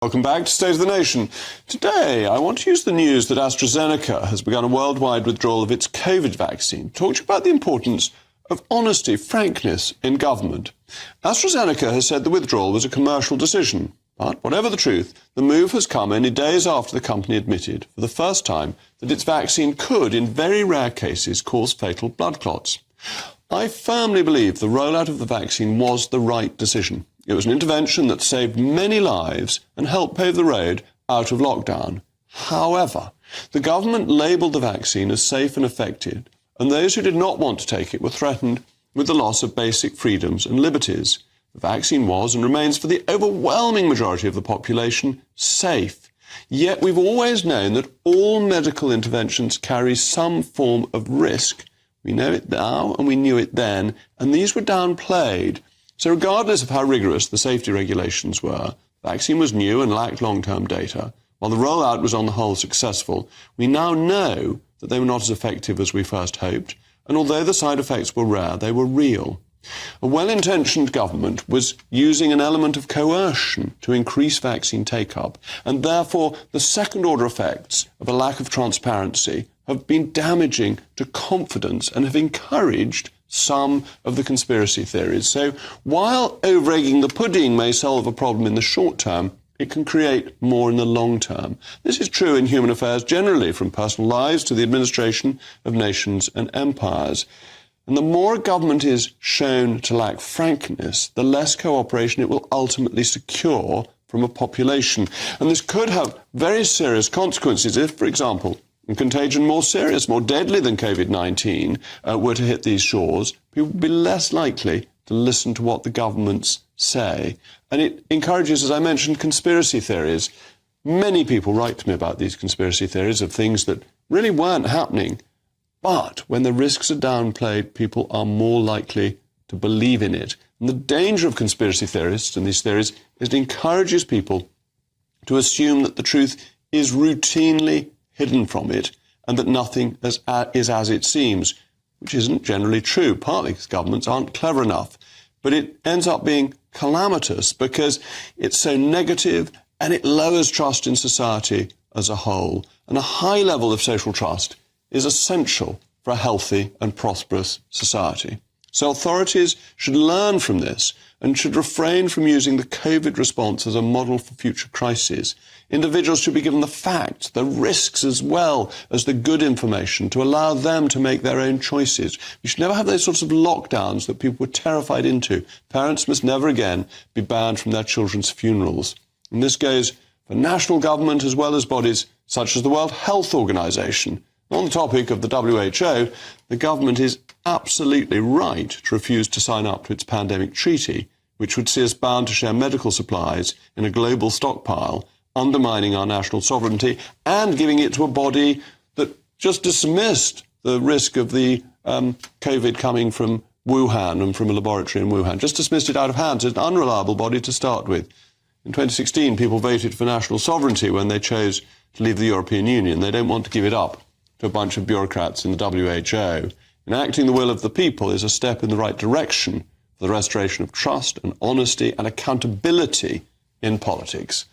Welcome back to State of the Nation. Today, I want to use the news that AstraZeneca has begun a worldwide withdrawal of its COVID vaccine to talk to you about the importance of honesty, frankness in government. AstraZeneca has said the withdrawal was a commercial decision, but whatever the truth, the move has come only days after the company admitted, for the first time, that its vaccine could, in very rare cases, cause fatal blood clots. I firmly believe the rollout of the vaccine was the right decision. It was an intervention that saved many lives and helped pave the road out of lockdown. However, the government labelled the vaccine as safe and effective, and those who did not want to take it were threatened with the loss of basic freedoms and liberties. The vaccine was and remains, for the overwhelming majority of the population, safe. Yet we've always known that all medical interventions carry some form of risk. We know it now and we knew it then, and these were downplayed. So regardless of how rigorous the safety regulations were, the vaccine was new and lacked long-term data. While the rollout was on the whole successful, we now know that they were not as effective as we first hoped, and although the side effects were rare, they were real. A well-intentioned government was using an element of coercion to increase vaccine take-up, and therefore the second-order effects of a lack of transparency have been damaging to confidence and have encouraged some of the conspiracy theories. So while over-egging the pudding may solve a problem in the short term, it can create more in the long term. This is true in human affairs generally, from personal lives to the administration of nations and empires. And the more a government is shown to lack frankness, the less cooperation it will ultimately secure from a population. And this could have very serious consequences if, for example, a contagion more serious, more deadly than COVID-19 were to hit these shores, people would be less likely to listen to what the governments say. And it encourages, as I mentioned, conspiracy theories. Many people write to me about these conspiracy theories of things that really weren't happening. But when the risks are downplayed, people are more likely to believe in it. And the danger of conspiracy theorists and these theories is it encourages people to assume that the truth is routinely hidden from it and that nothing is as it seems, which isn't generally true, partly because governments aren't clever enough. But it ends up being calamitous because it's so negative and it lowers trust in society as a whole. And a high level of social trust is essential for a healthy and prosperous society. So authorities should learn from this and should refrain from using the COVID response as a model for future crises. Individuals should be given the facts, the risks, as well as the good information to allow them to make their own choices. We should never have those sorts of lockdowns that people were terrified into. Parents must never again be banned from their children's funerals. And this goes for national government as well as bodies such as the World Health Organization. On the topic of the WHO, the government is absolutely right to refuse to sign up to its pandemic treaty, which would see us bound to share medical supplies in a global stockpile, undermining our national sovereignty and giving it to a body that just dismissed the risk of the COVID coming from Wuhan and from a laboratory in Wuhan, just dismissed it out of hand. It's an unreliable body to start with. In 2016, people voted for national sovereignty when they chose to leave the European Union. They don't want to give it up to a bunch of bureaucrats in the WHO. Enacting the will of the people is a step in the right direction for the restoration of trust and honesty and accountability in politics.